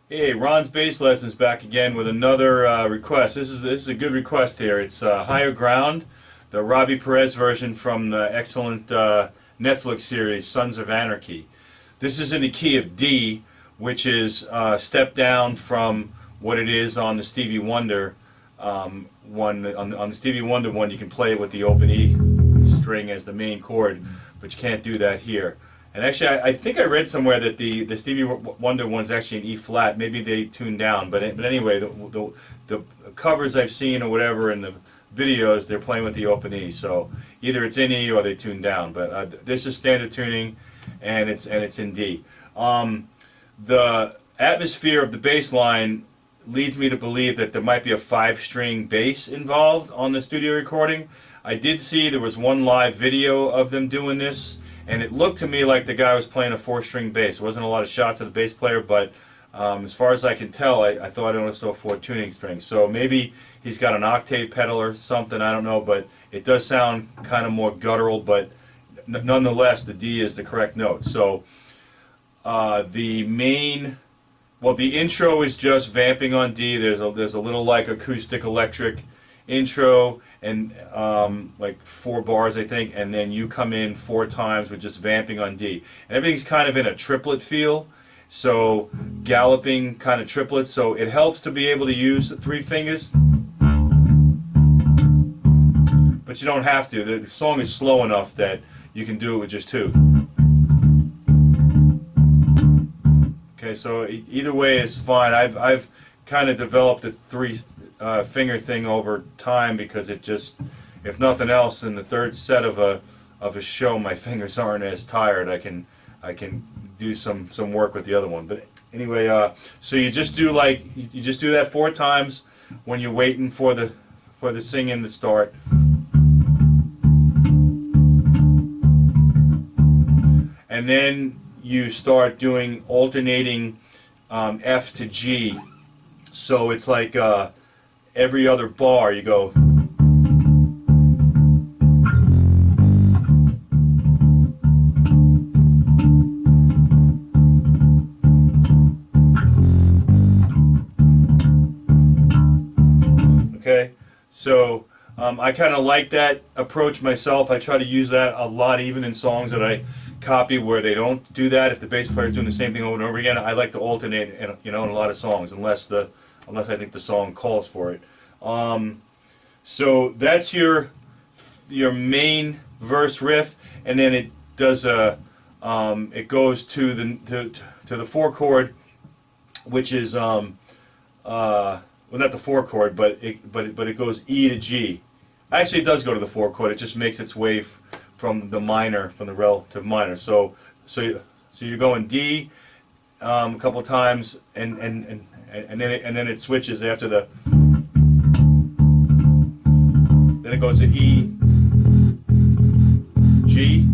Hey, Ron's Bass Lessons back again with another request. This is a good request here. It's Higher Ground, the Robby Perez version from the excellent Netflix series Sons of Anarchy. This is in the key of D, which is a step down from what it is on the Stevie Wonder one. On the Stevie Wonder one, you can play it with the open E string as the main chord, but you can't do that here. And actually, I think I read somewhere that the Stevie Wonder one's actually an E flat. Maybe they tuned down, but anyway, the covers I've seen or whatever in the videos, they're playing with the open E. So either it's in E or they tuned down. But this is standard tuning, and it's in D. The atmosphere of the bass line leads me to believe that there might be a 5-string bass involved on the studio recording. I did see there was one live video of them doing this, and it looked to me like the guy was playing a 4-string bass. There wasn't a lot of shots of the bass player, but as far as I can tell, I thought I only saw 4 tuning strings. So maybe he's got an octave pedal or something, I don't know, but it does sound kind of more guttural, but nonetheless, the D is the correct note. So the intro is just vamping on D. There's a little like acoustic electric intro, and like 4 bars I think, and then you come in 4 times with just vamping on D, and everything's kind of in a triplet feel, so galloping kind of triplets, so it helps to be able to use 3 fingers, but you don't have to. The song is slow enough that you can do it with just 2. Okay, so either way is fine. I've kind of developed a 3 finger thing over time, because it just, if nothing else, in the 3rd set of a show, my fingers aren't as tired. I can do some work with the other one. But anyway, so you just do that 4 times when you're waiting for the singing to start. And then you start doing alternating F to G. So it's like every other bar you go. Okay, so I kind of like that approach myself. I try to use that a lot, even in songs that I copy where they don't do that. If the bass player is doing the same thing over and over again, I like to alternate, in a lot of songs, unless I think the song calls for it. So that's your main verse riff, and then it does it goes to the 4 chord, which is well, not the 4 chord, but it goes E to G. Actually, it does go to the 4 chord. It just makes its way from the relative minor. So you're going D a couple times, and then it switches after the. Then it goes to E, G,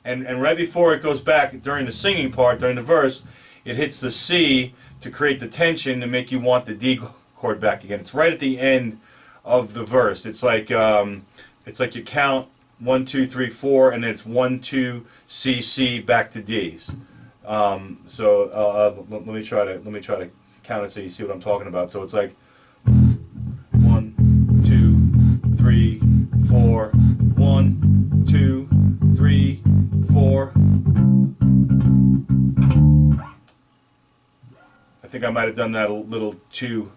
and right before it goes back during the singing part, during the verse, it hits the C to create the tension to make you want the D chord back again. It's right at the end of the verse. It's like you count 1, 2, 3, 4, and then it's 1, 2, C, C, back to D's. So let me try to count it so you see what I'm talking about. So it's like 1, 2, 3, 4, 1, 2, 3, 4. I think I might have done that a little too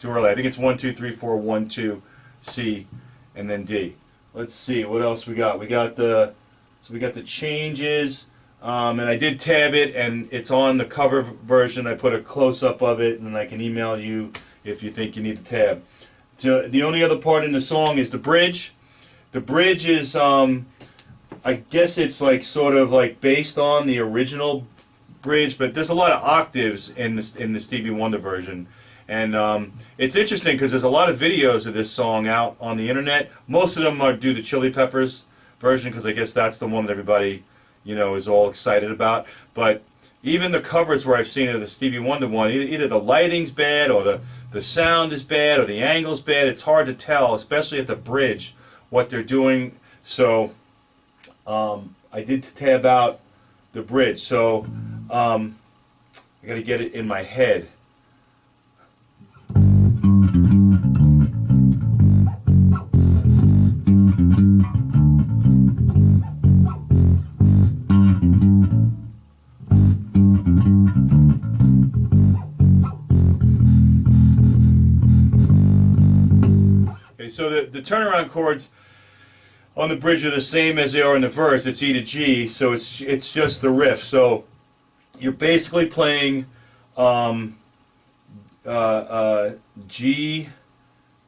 early. I think it's 1, 2, 3, 4, 1, 2, C, and then D. Let's see what else we got. We got the changes, and I did tab it, and it's on the cover version. I put a close-up of it, and I can email you if you think you need the tab. So the only other part in the song is the bridge. The bridge is, I guess it's like sort of like based on the original bridge, but there's a lot of octaves in the Stevie Wonder version. And it's interesting because there's a lot of videos of this song out on the internet. Most of them are due to Chili Peppers version, because I guess that's the one that everybody, is all excited about. But even the covers where I've seen it of the Stevie Wonder one, either the lighting's bad, or the sound is bad, or the angle's bad. It's hard to tell, especially at the bridge, what they're doing. So I did tab out the bridge. So I got to get it in my head. Okay, so the turnaround chords on the bridge are the same as they are in the verse. It's E to G, so it's just the riff. So you're basically playing G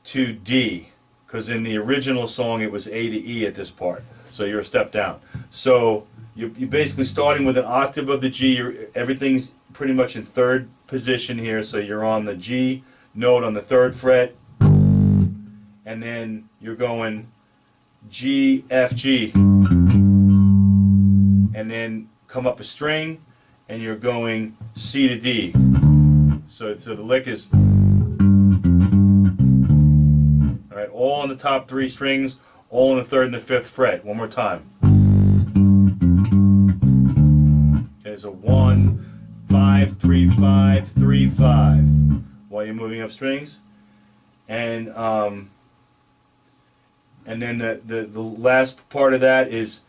to D, because in the original song it was A to E at this part. So you're a step down. So you're basically starting with an octave of the G. Everything's pretty much in third position here. So you're on the G note on the 3rd fret, and then you're going G, F, G, and then come up a string, and you're going C to D. So the lick is, all right, all on the top 3 strings, all on the 3rd and the 5th fret. One more time. There's a 1, 5, 3, 5, 3, 5. While you're moving up strings, and then the last part of that is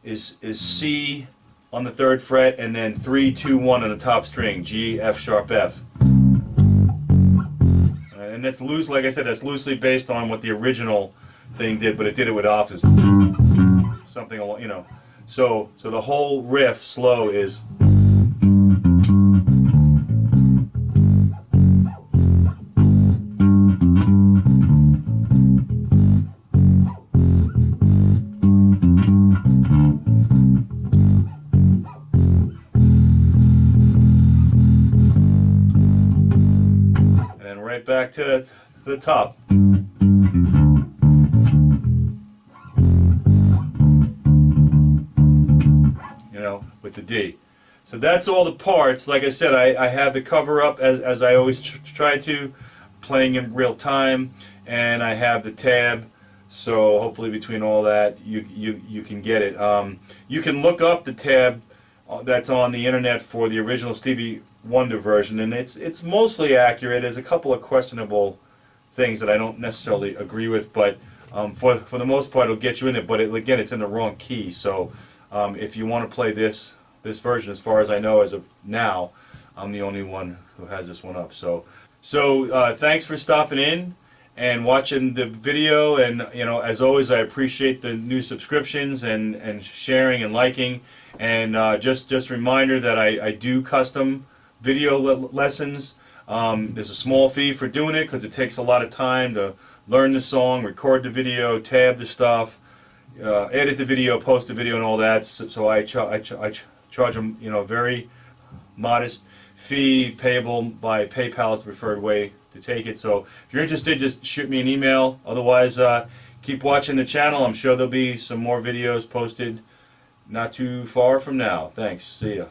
C on the 3rd fret, and then 3, 2, 1 on the top string, G, F sharp, F. And that's loose, like I said, that's loosely based on what the original thing did, but it did it with office, something along, you know. So the whole riff slow is. Right back to the top. You know, with the D. So that's all the parts. Like I said, I have the cover up as I always try to, playing in real time, and I have the tab. So hopefully between all that, you can get it. You can look up the tab that's on the internet for the original Stevie Wonder version, and it's mostly accurate. There's a couple of questionable things that I don't necessarily agree with, but for the most part, it'll get you in it. But again, it's in the wrong key. So if you want to play this version, as far as I know, as of now, I'm the only one who has this one up. So thanks for stopping in and watching the video. And you know, as always, I appreciate the new subscriptions and sharing and liking. And just a reminder that I do custom video lessons. There's a small fee for doing it because it takes a lot of time to learn the song, record the video, tab the stuff, edit the video, post the video, and all that. So I charge them, you know, very modest fee, payable by PayPal is the preferred way to take it. So if you're interested, just shoot me an email. Otherwise, keep watching the channel. I'm sure there'll be some more videos posted not too far from now. Thanks. See ya.